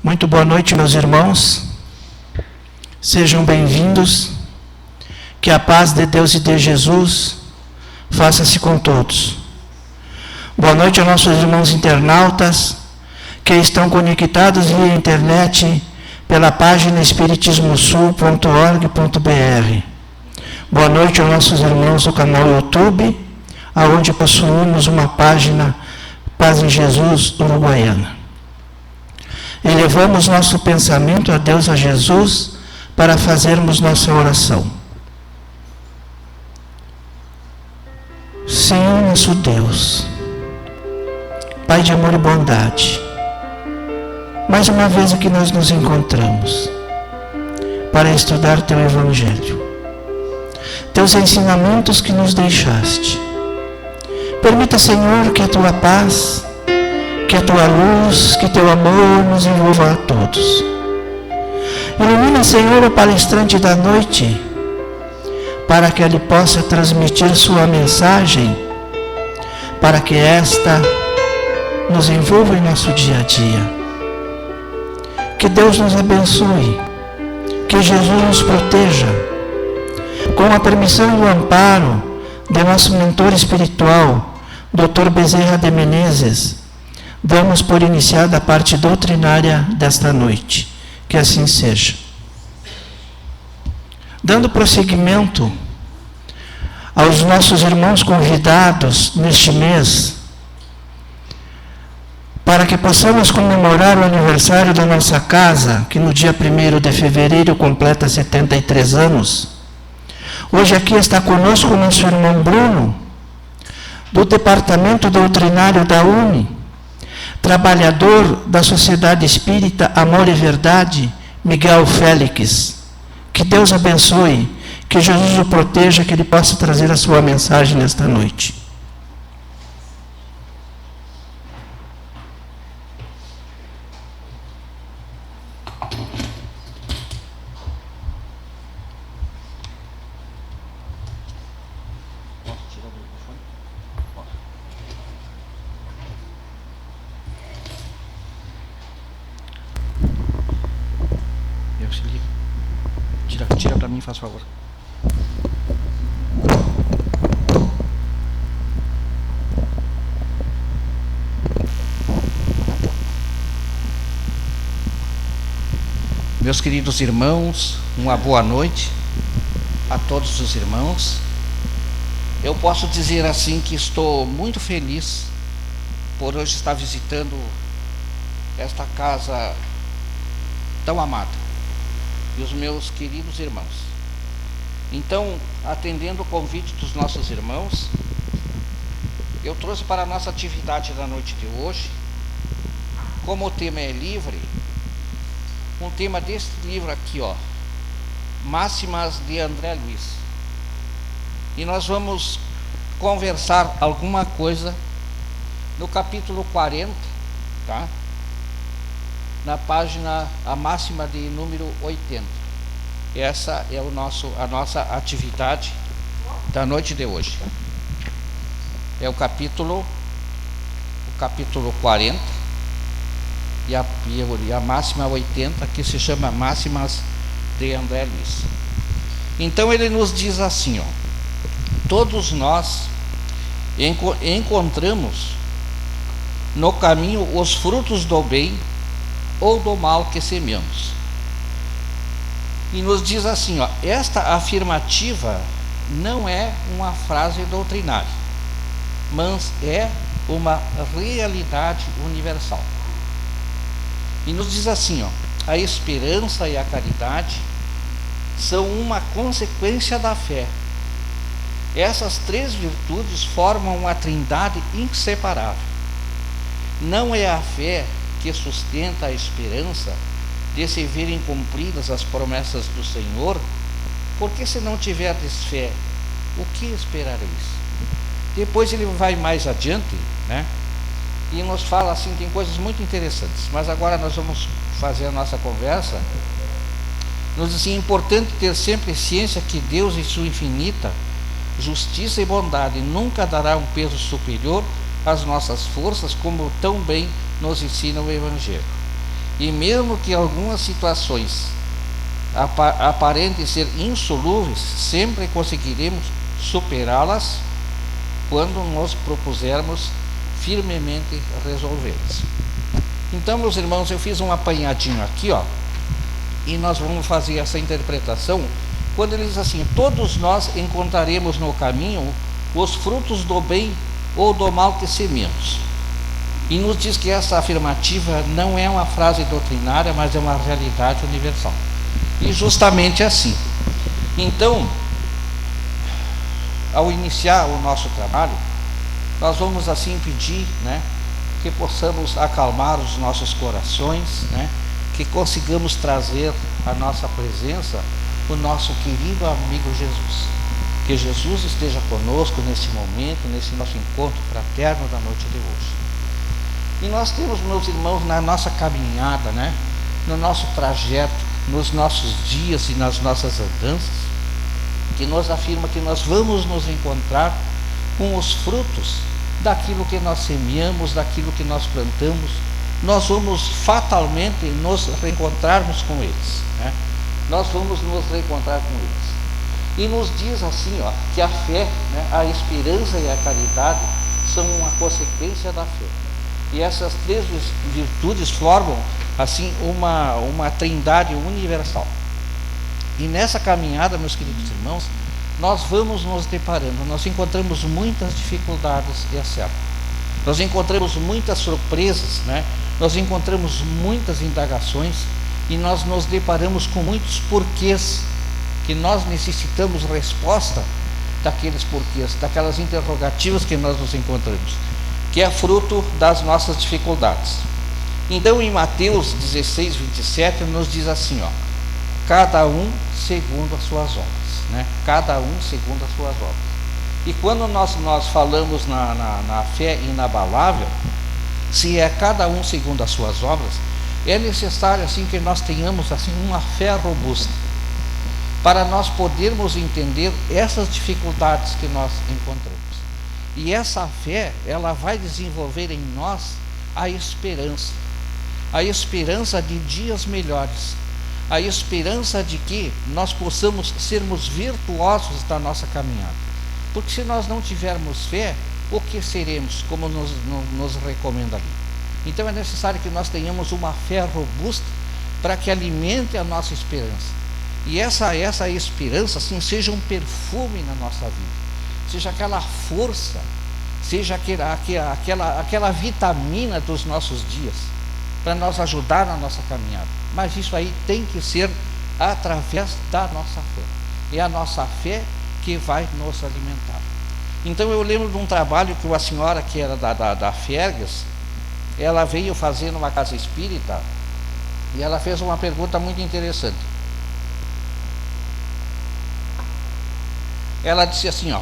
Muito boa noite, meus irmãos. Sejam bem-vindos. Que a paz de Deus e de Jesus faça-se com todos. Boa noite aos nossos irmãos internautas que estão conectados via internet pela página espiritismosul.org.br. Boa noite aos nossos irmãos do canal YouTube, aonde possuímos uma página Paz em Jesus Uruguaiana. Elevamos nosso pensamento a Deus, a Jesus, para fazermos nossa oração. Senhor nosso Deus, Pai de amor e bondade, mais uma vez aqui nós nos encontramos para estudar Teu Evangelho, Teus ensinamentos que nos deixaste. Permita, Senhor, que a Tua paz, que a Tua luz, que Teu amor nos envolva a todos. Ilumina, Senhor, o palestrante da noite, para que ele possa transmitir sua mensagem, para que esta nos envolva em nosso dia a dia. Que Deus nos abençoe, que Jesus nos proteja, com a permissão e o amparo de nosso mentor espiritual, Dr. Bezerra de Menezes. Damos por iniciada a parte doutrinária desta noite. Que assim seja. Dando prosseguimento aos nossos irmãos convidados neste mês, para que possamos comemorar o aniversário da nossa casa, que no dia 1º de fevereiro completa 73 anos. Hoje aqui está conosco o nosso irmão Bruno, do Departamento Doutrinário da UNE, trabalhador da Sociedade Espírita Amor e Verdade, Miguel Félix. Que Deus abençoe, que Jesus o proteja, que ele possa trazer a sua mensagem nesta noite. Tira para mim, faz favor. Meus queridos irmãos, uma boa noite a todos os irmãos. Eu posso dizer assim que estou muito feliz por hoje estar visitando esta casa tão amada e os meus queridos irmãos. Então, atendendo o convite dos nossos irmãos, eu trouxe para a nossa atividade da noite de hoje, como o tema é livre, um tema deste livro aqui, ó, Máximas de André Luiz. E nós vamos conversar alguma coisa no capítulo 40, tá? Na página, a máxima de número 80. Essa é a nossa atividade da noite de hoje. É o capítulo 40 e a máxima 80, que se chama Máximas de André Luiz. Então ele nos diz assim, ó: todos nós encontramos no caminho os frutos do bem ou do mal que semeamos. E nos diz assim, ó, esta afirmativa não é uma frase doutrinária, mas é uma realidade universal. E nos diz assim, ó, a esperança e a caridade são uma consequência da fé. Essas três virtudes formam uma trindade inseparável. Não é a fé que sustenta a esperança de se verem cumpridas as promessas do Senhor, porque se não tiverdes fé, o que esperareis? Depois ele vai mais adiante, né? E nos fala assim, tem coisas muito interessantes, mas agora nós vamos fazer a nossa conversa. Nos diz assim, é importante ter sempre ciência que Deus, em sua infinita justiça e bondade, nunca dará um peso superior às nossas forças, como tão bem nos ensina o Evangelho. E mesmo que algumas situações aparentem ser insolúveis, sempre conseguiremos superá-las quando nos propusermos firmemente resolvê-las. Então, meus irmãos, eu fiz um apanhadinho aqui, ó, e nós vamos fazer essa interpretação quando ele diz assim: todos nós encontraremos no caminho os frutos do bem ou do mal que sememos. E nos diz que essa afirmativa não é uma frase doutrinária, mas é uma realidade universal. E justamente assim. Então, ao iniciar o nosso trabalho, nós vamos assim pedir, né, que possamos acalmar os nossos corações, né, que consigamos trazer à nossa presença o nosso querido amigo Jesus. Que Jesus esteja conosco nesse momento, nesse nosso encontro fraterno da noite de hoje. E nós temos, meus irmãos, na nossa caminhada, né, no nosso trajeto, nos nossos dias e nas nossas andanças, que nos afirma que nós vamos nos encontrar com os frutos daquilo que nós semeamos, daquilo que nós plantamos. Nós vamos fatalmente nos reencontrarmos com eles, né? Nós vamos nos reencontrar com eles. E nos diz assim, ó, que a fé, né, a esperança e a caridade são uma consequência da fé. E essas três virtudes formam assim uma trindade universal. E nessa caminhada, meus queridos irmãos, nós vamos nos deparando, nós encontramos muitas dificuldades, é certo. Nós encontramos muitas surpresas, né? Nós encontramos muitas indagações e nós nos deparamos com muitos porquês, que nós necessitamos resposta daqueles porquês, daquelas interrogativas que nós nos encontramos, que é fruto das nossas dificuldades. Então, em Mateus 16, 27, nos diz assim, ó: cada um segundo as suas obras, né? Cada um segundo as suas obras. E quando nós falamos na fé inabalável, se é cada um segundo as suas obras, é necessário assim que nós tenhamos assim uma fé robusta, para nós podermos entender essas dificuldades que nós encontramos. E essa fé, ela vai desenvolver em nós a esperança de dias melhores, a esperança de que nós possamos sermos virtuosos da nossa caminhada. Porque se nós não tivermos fé, o que seremos, como nos recomenda ali? Então é necessário que nós tenhamos uma fé robusta para que alimente a nossa esperança. E essa esperança assim, seja um perfume na nossa vida, seja aquela força, seja aquela vitamina dos nossos dias, para nos ajudar na nossa caminhada. Mas isso aí tem que ser através da nossa fé. É a nossa fé que vai nos alimentar. Então eu lembro de um trabalho que uma senhora que era da Fergas, ela veio fazer numa casa espírita, e ela fez uma pergunta muito interessante. Ela disse assim, ó: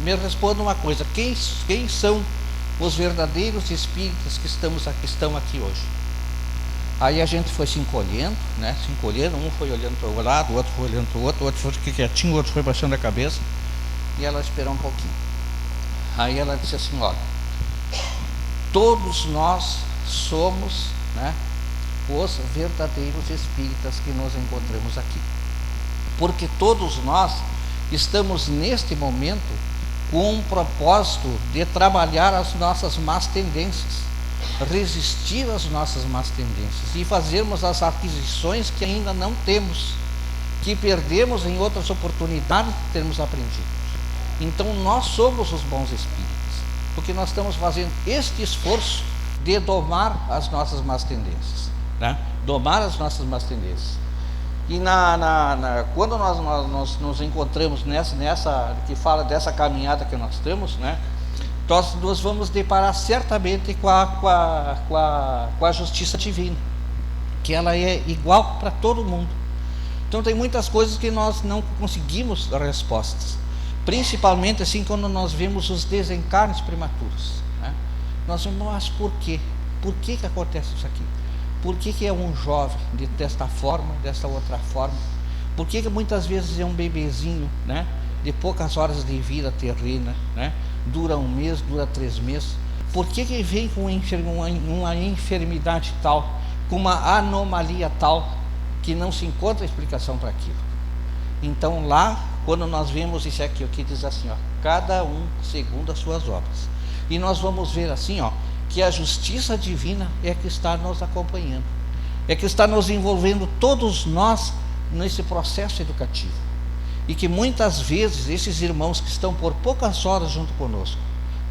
me responda uma coisa, quem são os verdadeiros espíritas que estão aqui hoje? Aí a gente foi se encolhendo, né? Se encolhendo, um foi olhando para o lado, o outro foi olhando para o outro foi quietinho, o outro foi baixando a cabeça, e ela esperou um pouquinho. Aí ela disse assim, olha, todos nós somos, né, os verdadeiros espíritas que nos encontramos aqui, porque todos nós estamos neste momento com um propósito de trabalhar as nossas más tendências, resistir às nossas más tendências e fazermos as aquisições que ainda não temos, que perdemos em outras oportunidades de termos aprendido. Então nós somos os bons espíritos, porque nós estamos fazendo este esforço de domar as nossas más tendências, né? Domar as nossas más tendências. E quando nós nos encontramos nessa que fala dessa caminhada que nós temos, né, nós nos vamos deparar certamente com a justiça divina, que ela é igual para todo mundo. Então tem muitas coisas que nós não conseguimos respostas, principalmente assim quando nós vemos os desencarnes prematuros, né? Nós vemos, mas por quê? Por que acontece isso aqui? Por que é um jovem desta forma, dessa outra forma? Por que muitas vezes é um bebezinho, né, de poucas horas de vida terrena, né? Dura 1 mês, dura 3 meses. Por que vem com uma enfermidade tal, com uma anomalia tal que não se encontra explicação para aquilo. Então lá, quando nós vemos isso aqui, o que diz assim, ó, cada um segundo as suas obras. E nós vamos ver assim, ó, que a justiça divina é que está nos acompanhando, é que está nos envolvendo todos nós nesse processo educativo. E que muitas vezes esses irmãos que estão por poucas horas junto conosco,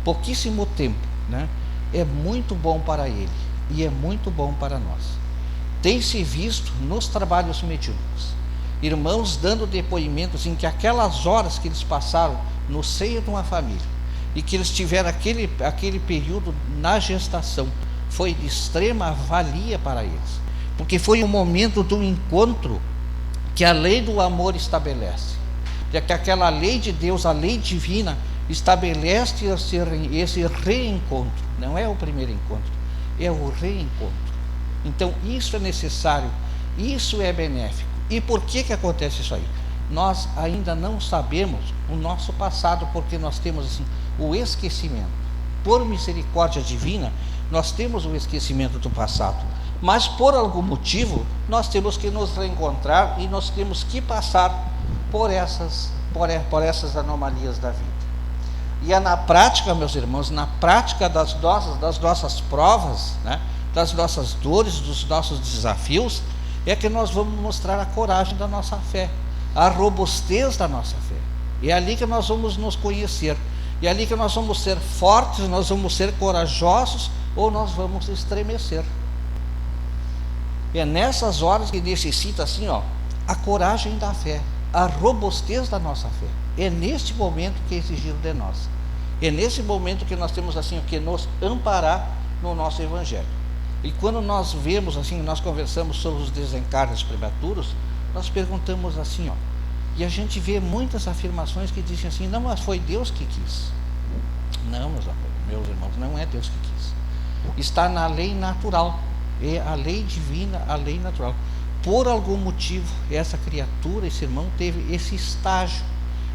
pouquíssimo tempo, né, é muito bom para ele e é muito bom para nós. Tem-se visto nos trabalhos mediúnicos irmãos dando depoimentos em que aquelas horas que eles passaram no seio de uma família e que eles tiveram aquele período na gestação foi de extrema valia para eles, porque foi um momento do encontro que a lei do amor estabelece, que aquela lei de Deus, a lei divina, estabelece esse reencontro. Não é o primeiro encontro, é o reencontro. Então isso é necessário, isso é benéfico. E por que acontece isso aí? Nós ainda não sabemos o nosso passado, porque nós temos assim, o esquecimento. Por misericórdia divina, nós temos o esquecimento do passado, mas por algum motivo nós temos que nos reencontrar e nós temos que passar por essas anomalias da vida. E é na prática, meus irmãos, na prática das nossas provas, né, das nossas dores, dos nossos desafios, é que nós vamos mostrar a coragem da nossa fé, a robustez da nossa fé. É ali que nós vamos nos conhecer, é ali que nós vamos ser fortes, nós vamos ser corajosos, ou nós vamos estremecer. É nessas horas que necessita assim, ó, a coragem da fé, a robustez da nossa fé. É neste momento que é exigido de nós. É nesse momento que nós temos assim o que nos amparar no nosso evangelho. E quando nós vemos assim, nós conversamos sobre os desencarnes prematuros, nós perguntamos assim, ó, e a gente vê muitas afirmações que dizem assim, não, mas foi Deus que quis. Não, meus irmãos, não é Deus que quis. Está na lei natural, é a lei divina, a lei natural. Por algum motivo, essa criatura, esse irmão, teve esse estágio,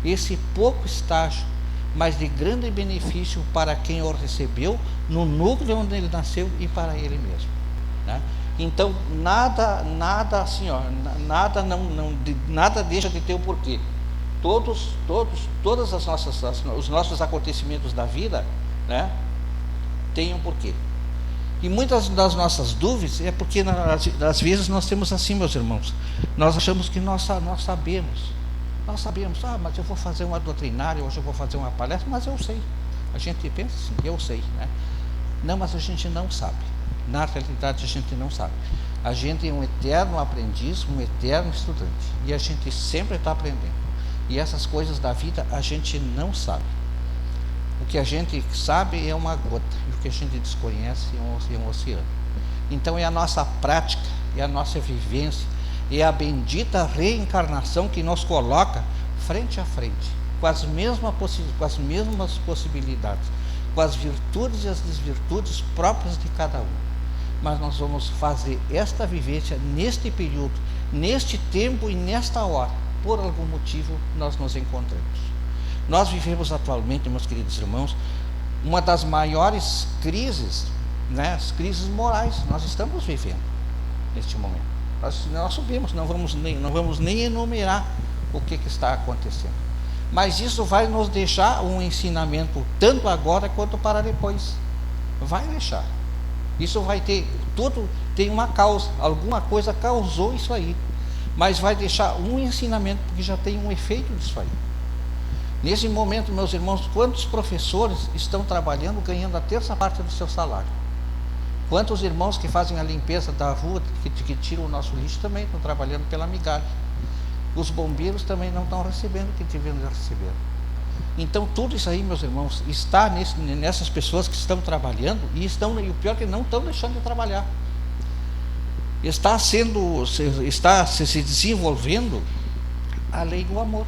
esse pouco estágio, mas de grande benefício para quem o recebeu, no núcleo onde ele nasceu e para ele mesmo, né? Então, nada assim, ó, nada deixa de ter o porquê. Todos os nossos acontecimentos da vida, né, têm um porquê. E muitas das nossas dúvidas é porque às vezes nós temos assim, meus irmãos, nós achamos que nós sabemos, mas eu vou fazer uma doutrinária, hoje eu vou fazer uma palestra, mas eu sei. A gente pensa assim, eu sei, né? Não, mas a gente não sabe. Na realidade a gente não sabe. A gente é um eterno aprendiz, um eterno estudante, e a gente sempre está aprendendo. E essas coisas da vida a gente não sabe. O que a gente sabe é uma gota, e o que a gente desconhece é um oceano. Então é a nossa prática, é a nossa vivência, é a bendita reencarnação que nos coloca frente a frente, com as mesmas possibilidades, com as virtudes e as desvirtudes próprias de cada um. Mas nós vamos fazer esta vivência neste período, neste tempo e nesta hora. Por algum motivo nós nos encontramos. Nós vivemos atualmente, meus queridos irmãos, uma das maiores crises, né, as crises morais, nós estamos vivendo neste momento. Nós subimos, não vamos nem enumerar o que está acontecendo. Mas isso vai nos deixar um ensinamento, tanto agora quanto para depois. Vai deixar. Isso vai ter, tudo tem uma causa, alguma coisa causou isso aí. Mas vai deixar um ensinamento, porque já tem um efeito disso aí. Nesse momento, meus irmãos, quantos professores estão trabalhando, ganhando a terça parte do seu salário? Quantos irmãos que fazem a limpeza da rua, que tiram o nosso lixo, também estão trabalhando pela migalha? Os bombeiros também não estão recebendo o que deveriam receber. Então tudo isso aí, meus irmãos, está nessas pessoas que estão trabalhando, e o pior é que não estão deixando de trabalhar. Está se desenvolvendo a lei do amor.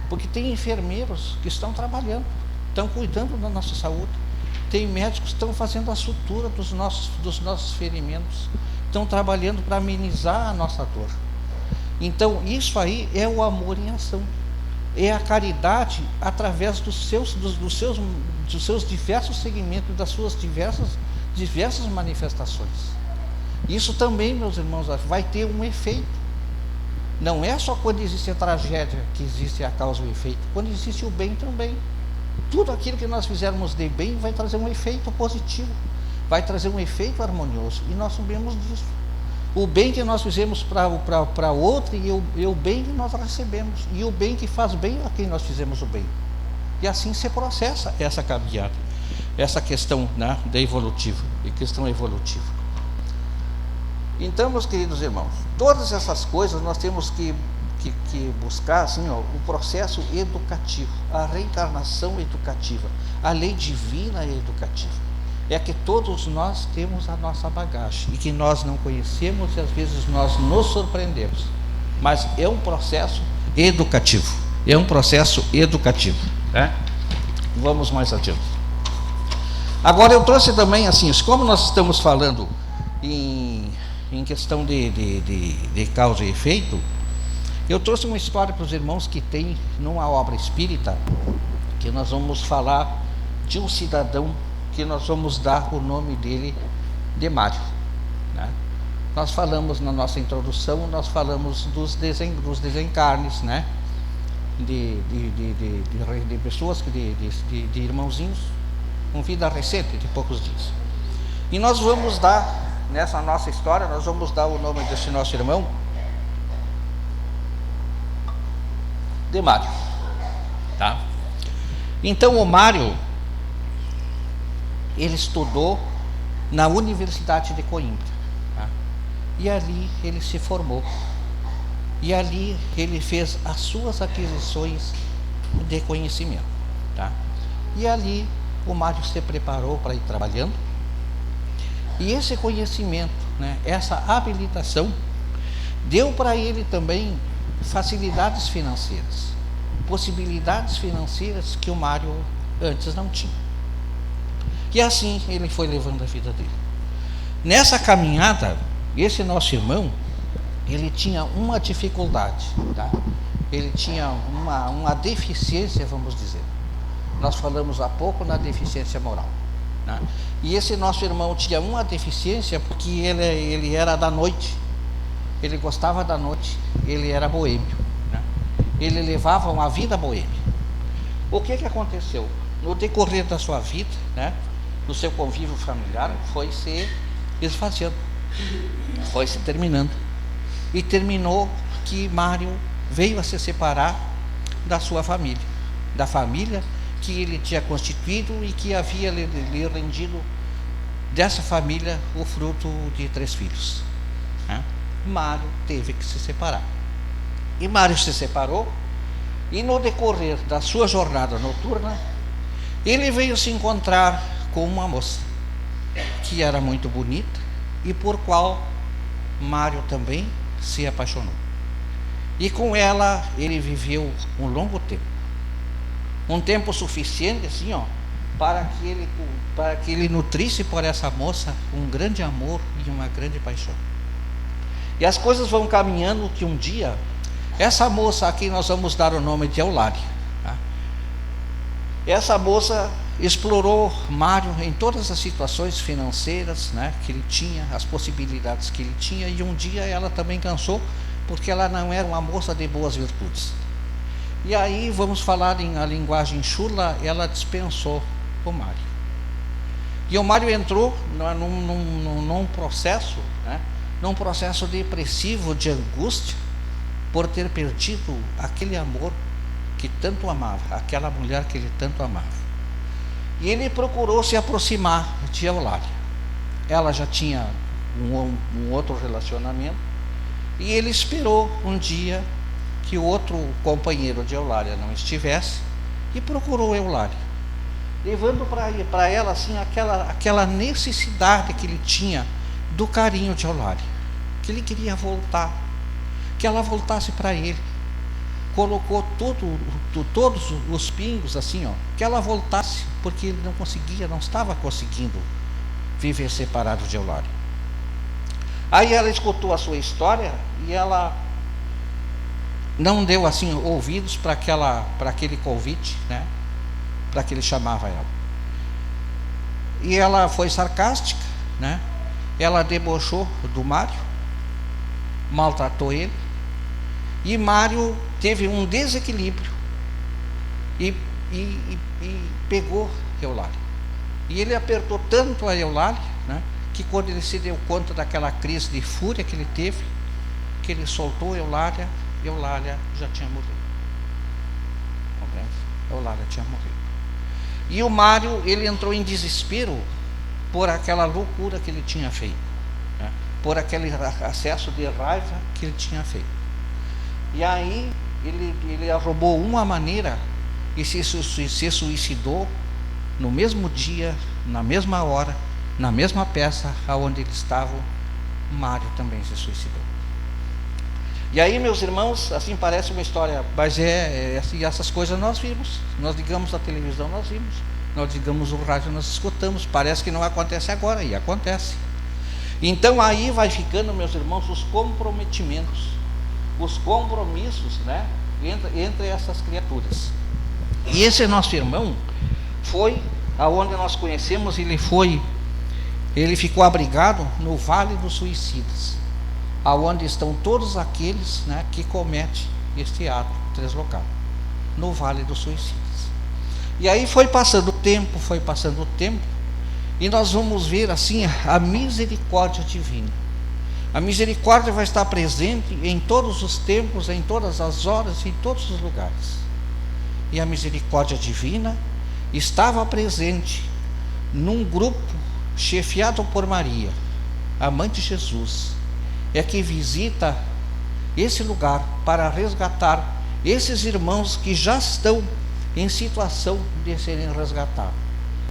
Porque tem enfermeiros que estão trabalhando, estão cuidando da nossa saúde. Tem médicos que estão fazendo a sutura dos nossos ferimentos, estão trabalhando para amenizar a nossa dor. Então isso aí é o amor em ação, é a caridade através dos seus diversos segmentos, das suas diversas manifestações. Isso também, meus irmãos, vai ter um efeito. Não é só quando existe a tragédia que existe a causa e o efeito. Quando existe o bem também. Tudo aquilo que nós fizermos de bem vai trazer um efeito positivo, vai trazer um efeito harmonioso, e nós sabemos disso. O bem que nós fizemos para outro e o bem que nós recebemos, e o bem que faz bem a quem nós fizemos o bem. E assim se processa essa caminhada, essa questão, né, da evolutiva, e questão evolutiva. Então, meus queridos irmãos, todas essas coisas nós temos que buscar assim, o processo educativo, a reencarnação educativa, a lei divina educativa. É que todos nós temos a nossa bagagem e que nós não conhecemos e às vezes nós nos surpreendemos. Mas é um processo educativo. É um processo educativo, né? Vamos mais adiante. Agora eu trouxe também assim, como nós estamos falando em questão de causa e efeito, eu trouxe uma história para os irmãos que tem numa obra espírita, que nós vamos falar de um cidadão que nós vamos dar o nome dele de Mário, né? Nós falamos na nossa introdução, nós falamos dos desencarnes, né? De pessoas, de irmãozinhos com vida recente, de poucos dias. E nós vamos dar, nessa nossa história, nós vamos dar o nome desse nosso irmão de Mário, tá? Então o Mário, ele estudou na Universidade de Coimbra, tá? E ali ele se formou, e ali ele fez as suas aquisições de conhecimento, tá? E ali o Mário se preparou para ir trabalhando, e esse conhecimento, né, essa habilitação deu para ele também facilidades financeiras, possibilidades financeiras que o Mário antes não tinha. E assim ele foi levando a vida dele. Nessa caminhada, esse nosso irmão, ele tinha uma dificuldade, tá? Ele tinha uma deficiência, vamos dizer. Nós falamos há pouco na deficiência moral, né? E esse nosso irmão tinha uma deficiência porque ele era da noite. Ele gostava da noite, ele era boêmio, né? Ele levava uma vida boêmia. O que aconteceu? No decorrer da sua vida, né, no seu convívio familiar, foi se esvaziando, foi se terminando. E terminou que Mário veio a se separar da sua família, da família que ele tinha constituído e que havia lhe rendido dessa família o fruto de 3 filhos, né? Mário teve que se separar. E Mário se separou, e no decorrer da sua jornada noturna, ele veio se encontrar com uma moça que era muito bonita e por qual Mário também se apaixonou. E com ela ele viveu um longo tempo, um tempo suficiente assim, para que ele nutrisse por essa moça um grande amor e uma grande paixão. E as coisas vão caminhando que um dia, essa moça a quem nós vamos dar o nome de Eulália, tá? Essa moça explorou Mário em todas as situações financeiras, né, que ele tinha, as possibilidades que ele tinha, e um dia ela também cansou, porque ela não era uma moça de boas virtudes. E aí, vamos falar em a linguagem chula, ela dispensou o Mário. E o Mário entrou num processo, né, num processo depressivo, de angústia, por ter perdido aquele amor que tanto amava, aquela mulher que ele tanto amava. E ele procurou se aproximar de Eulália. Ela já tinha um outro relacionamento, e ele esperou um dia que o outro companheiro de Eulália não estivesse, e procurou Eulália, levando para ela assim aquela necessidade que ele tinha do carinho de Eulália, que ele queria voltar, que ela voltasse para ele. Colocou todos os pingos assim, que ela voltasse, porque ele não estava conseguindo viver separado de Eulália. Aí ela escutou a sua história e ela não deu assim ouvidos para aquele convite, né, para que ele chamava ela. E ela foi sarcástica, né? ela debochou do Mário, maltratou ele, e Mário teve um desequilíbrio e pegou Eulália. E ele apertou tanto a Eulália, né, que quando ele se deu conta daquela crise de fúria que ele teve, que ele soltou Eulália, Eulália já tinha morrido. Compreende? Eulália tinha morrido. E o Mário, ele entrou em desespero por aquela loucura que ele tinha feito, né? Por aquele acesso de raiva que ele tinha feito. E aí ele arrumou uma maneira e se suicidou no mesmo dia, na mesma hora, na mesma peça aonde eles estavam. Mário também se suicidou. E aí, meus irmãos, assim parece uma história, mas assim, essas coisas nós vimos. Nós ligamos a televisão, nós vimos. Nós ligamos o rádio, nós escutamos. Parece que não acontece agora, e acontece. Então aí vai ficando, meus irmãos, os comprometimentos, os compromissos, né, entre essas criaturas. E esse nosso irmão foi aonde nós conhecemos, ele ficou abrigado no Vale dos Suicidas, aonde estão todos aqueles, né, que cometem este ato translocado, no Vale dos Suicidas. E aí foi passando o tempo, e nós vamos ver assim a misericórdia divina. A misericórdia vai estar presente em todos os tempos, em todas as horas, em todos os lugares. E a misericórdia divina estava presente num grupo chefiado por Maria, a mãe de Jesus, que visita esse lugar para resgatar esses irmãos que já estão em situação de serem resgatados,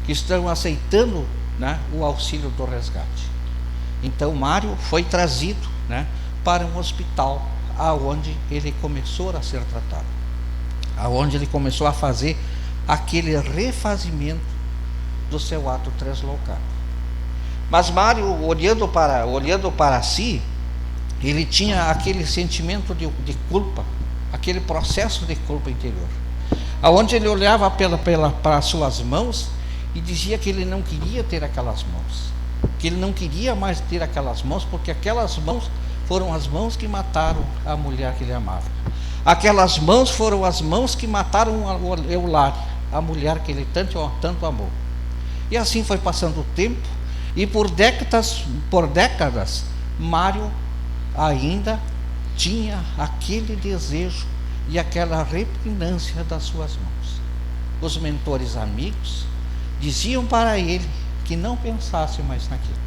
que estão aceitando, né, o auxílio do resgate. Então Mário foi trazido, né, para um hospital, aonde ele começou a ser tratado, aonde ele começou a fazer aquele refazimento do seu ato translocado. Mas Mário, olhando para si, ele tinha aquele sentimento de culpa, aquele processo de culpa interior, aonde ele olhava para as suas mãos e dizia que ele não queria ter aquelas mãos, que ele não queria mais ter aquelas mãos, porque aquelas mãos foram as mãos que mataram a mulher que ele amava. Aquelas mãos foram as mãos que mataram a Eulália, a mulher que ele tanto amou. E assim foi passando o tempo, e por décadas, Mário ainda tinha aquele desejo e aquela repugnância das suas mãos. Os mentores amigos diziam para ele que não pensasse mais naquilo,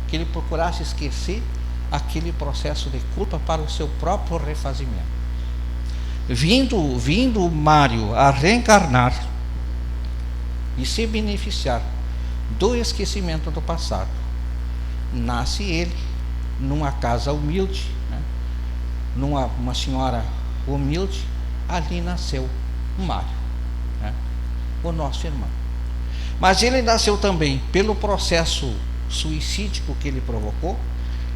que ele procurasse esquecer aquele processo de culpa para o seu próprio refazimento. Vindo Mário a reencarnar e se beneficiar do esquecimento do passado, nasce ele numa casa humilde, né? Uma senhora humilde. Ali nasceu Mário, né? O nosso irmão. Mas ele nasceu também pelo processo suicídico que ele provocou.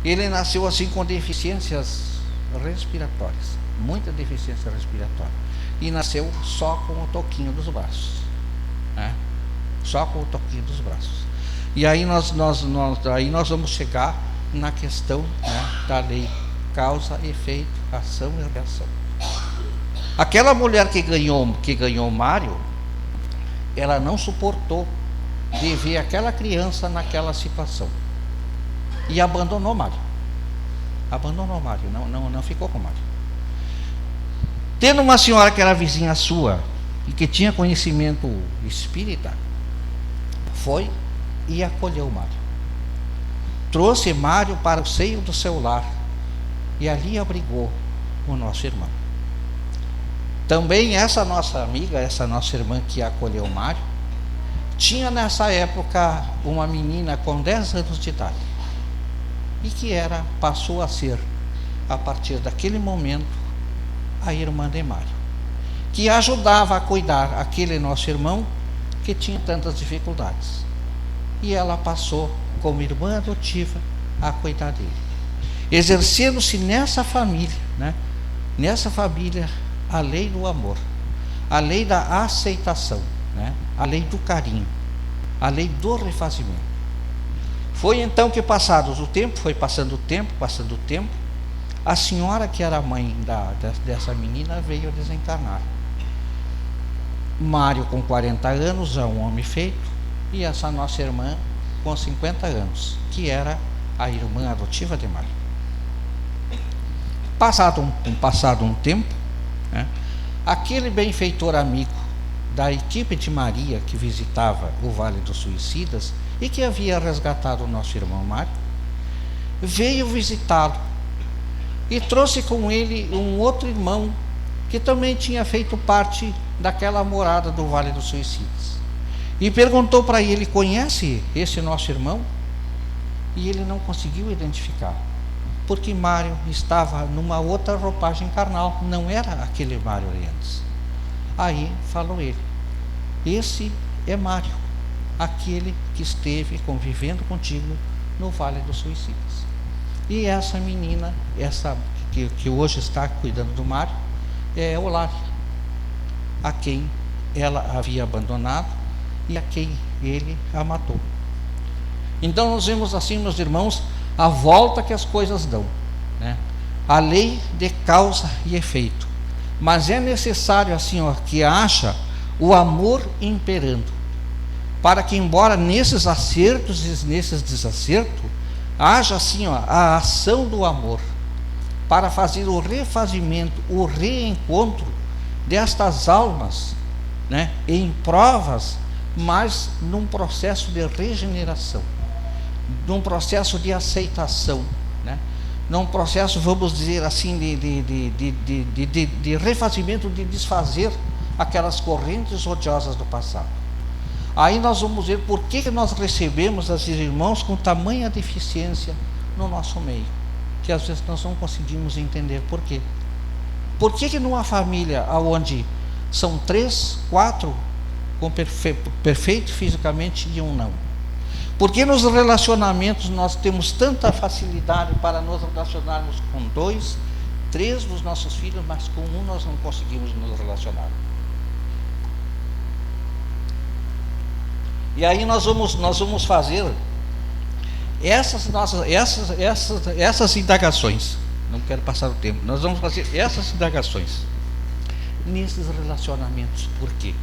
Ele nasceu assim com deficiências respiratórias, muita deficiência respiratória, e nasceu só com o toquinho dos braços, né? Só com o toquinho dos braços. E aí nós vamos chegar na questão, né, da lei causa, efeito, ação e reação. Aquela mulher que ganhou Mário, ela não suportou de ver aquela criança naquela situação e abandonou Mário. Não ficou com Mário. Tendo uma senhora que era vizinha sua e que tinha conhecimento espírita, foi e acolheu Mário. Trouxe Mário para o seio do seu lar e ali abrigou o nosso irmão. Também essa nossa amiga, essa nossa irmã que acolheu Mário, tinha nessa época uma menina com 10 anos de idade, e que passou a ser, a partir daquele momento, a irmã de Mário, que ajudava a cuidar aquele nosso irmão que tinha tantas dificuldades. E ela passou, como irmã adotiva, a cuidar dele, exercendo-se nessa família, né? Nessa família, a lei do amor, a lei da aceitação, né? A lei do carinho, a lei do refazimento. Foi então que passados o tempo, foi passando o tempo, a senhora que era a mãe dessa menina veio a desencarnar. Mário com 40 anos, já um homem feito, e essa nossa irmã com 50 anos, que era a irmã adotiva de Mário. Passado um tempo, né, aquele benfeitor amigo da equipe de Maria que visitava o Vale dos Suicidas e que havia resgatado o nosso irmão Mário, veio visitá-lo e trouxe com ele um outro irmão que também tinha feito parte daquela morada do Vale dos Suicidas. E perguntou para ele: conhece esse nosso irmão? E ele não conseguiu identificar, porque Mário estava numa outra roupagem carnal, não era aquele Mário de antes. Aí falou ele: esse é Mário, aquele que esteve convivendo contigo no Vale dos Suicidas. E essa menina, essa que hoje está cuidando do Mário, é Eulália, a quem ela havia abandonado e a quem ele a matou. Então nós vemos assim, meus irmãos, a volta que as coisas dão, né? A lei de causa e efeito. Mas é necessário assim, que haja o amor imperando, para que, embora nesses acertos e nesses desacertos, haja assim, a ação do amor, para fazer o refazimento, o reencontro destas almas, né, em provas, mas num processo de regeneração, num processo de aceitação, né, num processo, vamos dizer assim, de refazimento, de desfazer aquelas correntes odiosas do passado. Aí nós vamos ver por que nós recebemos esses irmãos com tamanha deficiência no nosso meio, que às vezes nós não conseguimos entender por quê. Por que numa família onde são 3, 4 com perfeito fisicamente e um não? Por que nos relacionamentos nós temos tanta facilidade para nos relacionarmos com 2, 3 dos nossos filhos, mas com um nós não conseguimos nos relacionar? E aí nós vamos fazer essas indagações. Não quero passar o tempo. Nós vamos fazer essas indagações nesses relacionamentos. Por quê?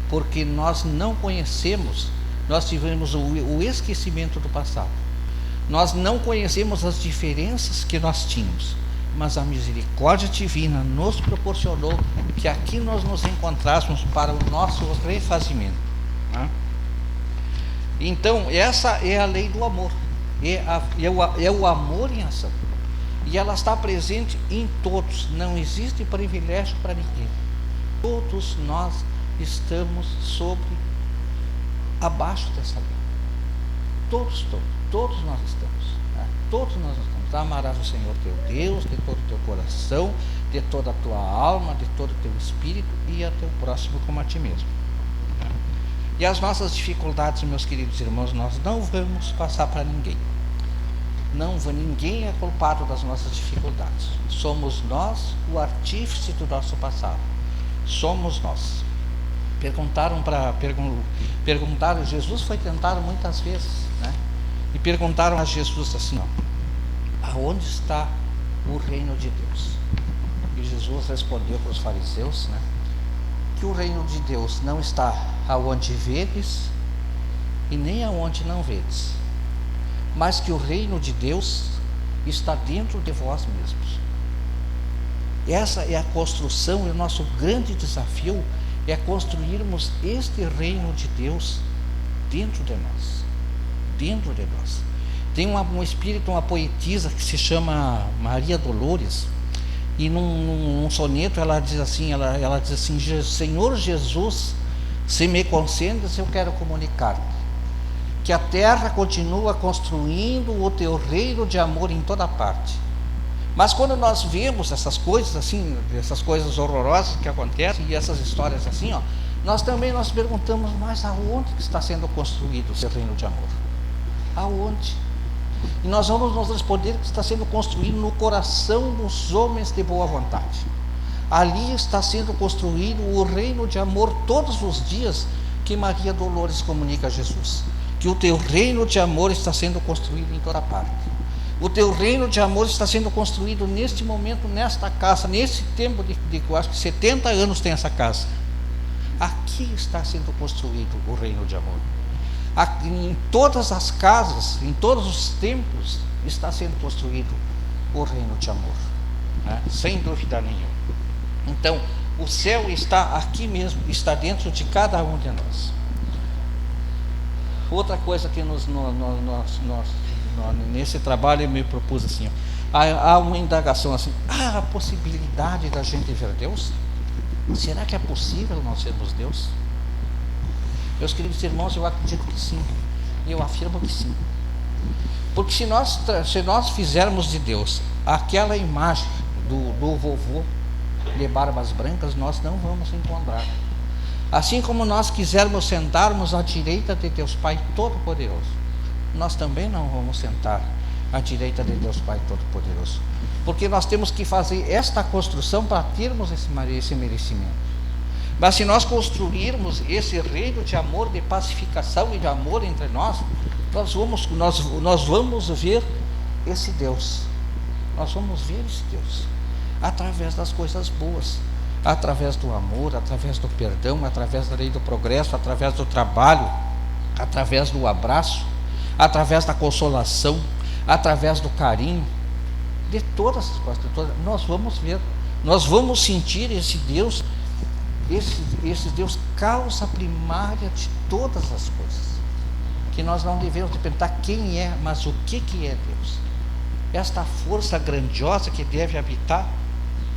Porque nós não conhecemos, nós tivemos o esquecimento do passado. Nós não conhecemos as diferenças que nós tínhamos, mas a misericórdia divina nos proporcionou que aqui nós nos encontrássemos para o nosso refazimento, né? Então, essa é a lei do amor, é o amor em ação, e ela está presente em todos, não existe privilégio para ninguém. Todos nós estamos abaixo dessa lei, todos nós estamos, né? Todos nós estamos. Amarás o Senhor teu Deus de todo o teu coração, de toda a tua alma, de todo o teu espírito, e a teu próximo como a ti mesmo. E as nossas dificuldades, meus queridos irmãos, nós não vamos passar para ninguém. Ninguém é culpado das nossas dificuldades. Somos nós o artífice do nosso passado. Somos nós. Perguntaram, Jesus foi tentado muitas vezes, né? E perguntaram a Jesus assim: aonde está o reino de Deus? E Jesus respondeu para os fariseus, né, que o reino de Deus não está aonde vedes e nem aonde não vedes, mas que o reino de Deus está dentro de vós mesmos. Essa é a construção, e o nosso grande desafio é construirmos este reino de Deus dentro de nós. Dentro de nós. Tem um espírito, uma poetisa que se chama Maria Dolores, e num soneto ela diz assim, Senhor Jesus, se me concedes, eu quero comunicar que a terra continua construindo o teu reino de amor em toda parte. Mas quando nós vemos essas coisas assim, essas coisas horrorosas que acontecem, e essas histórias assim, nós também nos perguntamos: mas aonde que está sendo construído o seu reino de amor? Aonde? E nós vamos nos responder que está sendo construído no coração dos homens de boa vontade. Ali está sendo construído o reino de amor todos os dias que Maria Dolores comunica a Jesus. que o teu reino de amor está sendo construído em toda parte. O teu reino de amor está sendo construído neste momento, nesta casa, nesse tempo de eu acho que 70 anos tem essa casa. Aqui está sendo construído o reino de amor. Aqui, em todas as casas, em todos os templos, está sendo construído o reino de amor, né? Sem dúvida nenhuma. Então, o céu está aqui mesmo, está dentro de cada um de nós. Outra coisa que nesse trabalho eu me propus assim, há uma indagação assim, há a possibilidade da gente ver Deus? Será que é possível nós sermos Deus? Meus queridos irmãos, eu acredito que sim, eu afirmo que sim. Porque se nós fizermos de Deus aquela imagem do vovô de barbas brancas, nós não vamos encontrar. Assim como nós quisermos sentarmos à direita de Deus Pai Todo-Poderoso, nós também não vamos sentar à direita de Deus Pai Todo-Poderoso, porque nós temos que fazer esta construção para termos esse merecimento. Mas se nós construirmos esse reino de amor, de pacificação e de amor entre nós, nós vamos ver esse Deus. Nós vamos ver esse Deus através das coisas boas, através do amor, através do perdão, através da lei do progresso, através do trabalho, através do abraço, através da consolação, através do carinho, de todas as coisas. Nós vamos ver, nós vamos sentir esse Deus, esse Deus causa primária de todas as coisas, que nós não devemos perguntar quem é, mas o que é Deus. Esta força grandiosa que deve habitar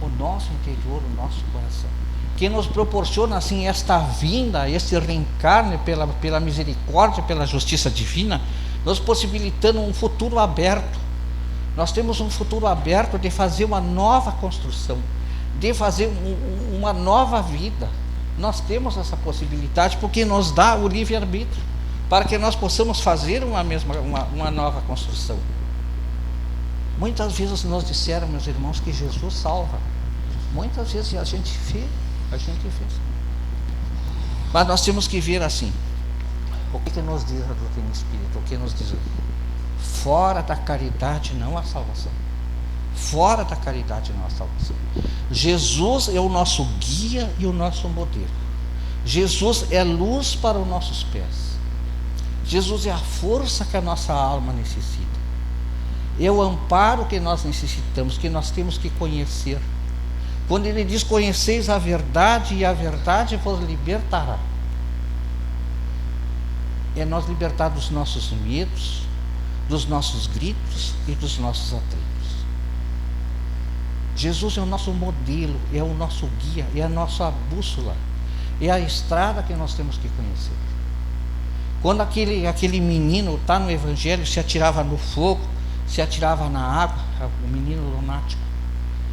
o nosso interior, o nosso coração, que nos proporciona assim esta vinda, esse reencarne pela misericórdia, pela justiça divina, nos possibilitando um futuro aberto. Nós temos um futuro aberto de fazer uma nova construção, de fazer uma nova vida. Nós temos essa possibilidade porque nos dá o livre-arbítrio, para que nós possamos fazer uma nova construção. Muitas vezes nos disseram, meus irmãos, que Jesus salva. Muitas vezes a gente vê. Mas nós temos que ver assim. O que nos diz a doutrina espírita? O que nos diz? Fora da caridade não há salvação. Fora da caridade não há salvação. Jesus é o nosso guia e o nosso modelo. Jesus é luz para os nossos pés. Jesus é a força que a nossa alma necessita. É o amparo que nós necessitamos, que nós temos que conhecer. Quando ele diz: conheceis a verdade e a verdade vos libertará, é nós libertar dos nossos medos, dos nossos gritos e dos nossos atritos. Jesus é o nosso modelo, é o nosso guia, é a nossa bússola, é a estrada que nós temos que conhecer. Quando aquele menino está no Evangelho, se atirava no fogo, se atirava na água, o menino lunático,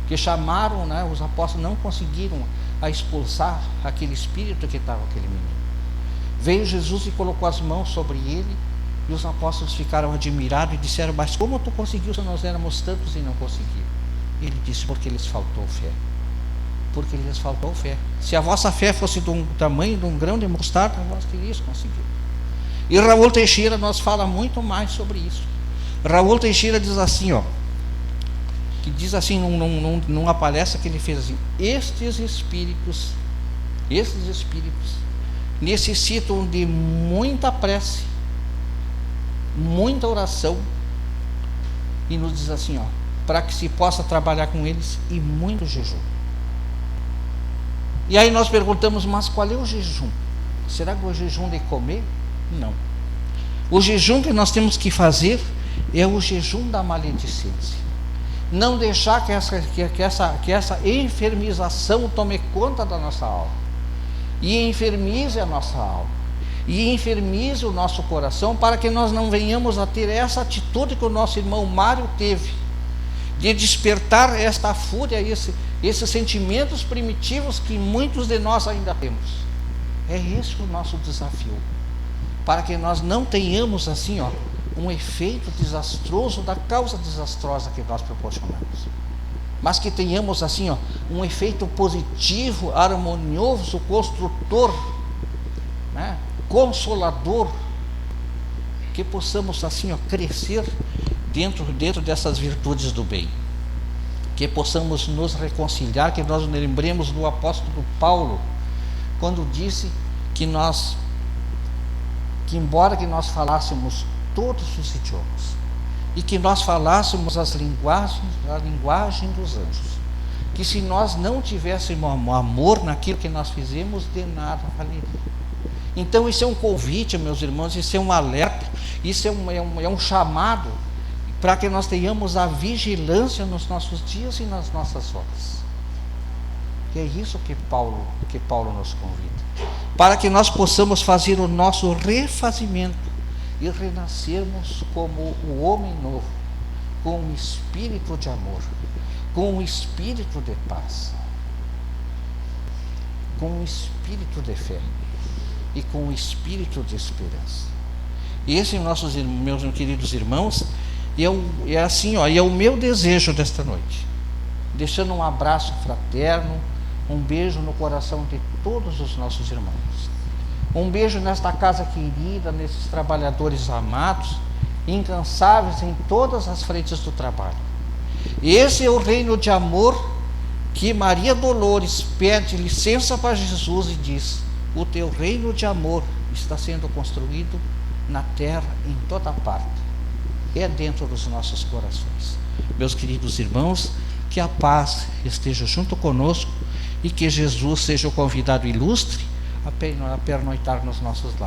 que chamaram, os apóstolos não conseguiram expulsar aquele espírito que estava aquele menino. Veio Jesus e colocou as mãos sobre ele, e os apóstolos ficaram admirados e disseram: mas como tu conseguiu se nós éramos tantos e não conseguiram? Ele disse: porque lhes faltou fé. Porque lhes faltou fé. Se a vossa fé fosse do tamanho de um grão de mostarda, vós terias conseguido. E Raul Teixeira nos fala muito mais sobre isso. Raul Teixeira diz assim, que diz assim numa palestra que ele fez assim: estes espíritos necessitam de muita prece, muita oração, e nos diz assim, para que se possa trabalhar com eles, e muito jejum. E aí nós perguntamos: mas qual é o jejum? Será que é o jejum de comer? Não. O jejum que nós temos que fazer é o jejum da maledicência. Não deixar que essa enfermização tome conta da nossa alma, e enfermize a nossa alma, e enfermize o nosso coração, para que nós não venhamos a ter essa atitude que o nosso irmão Mário teve, de despertar esta fúria, esses sentimentos primitivos que muitos de nós ainda temos. É esse o nosso desafio, para que nós não tenhamos assim, um efeito desastroso da causa desastrosa que nós proporcionamos, mas que tenhamos assim, um efeito positivo, harmonioso, construtor, consolador, que possamos assim, crescer dentro dessas virtudes do bem, que possamos nos reconciliar, que nós lembremos do apóstolo Paulo, quando disse que embora que nós falássemos todos os idiomas, e que nós falássemos a linguagem dos anjos, que se nós não tivéssemos amor naquilo que nós fizemos, de nada valeria. Então isso é um convite, meus irmãos, isso é um alerta, isso é um chamado para que nós tenhamos a vigilância nos nossos dias e nas nossas horas. E é isso que Paulo nos convida, para que nós possamos fazer o nosso refazimento e renascermos como o homem novo, com um espírito de amor, com um espírito de paz, com um espírito de fé e com um espírito de esperança. E esse, meus queridos irmãos, é o meu desejo desta noite, deixando um abraço fraterno, um beijo no coração de todos os nossos irmãos, um beijo nesta casa querida, nesses trabalhadores amados, incansáveis em todas as frentes do trabalho. Esse é o reino de amor que Maria Dolores pede licença para Jesus e diz: o teu reino de amor está sendo construído na terra, em toda parte, é dentro dos nossos corações. Meus queridos irmãos, que a paz esteja junto conosco e que Jesus seja o convidado ilustre a pernoitar nos nossos lares.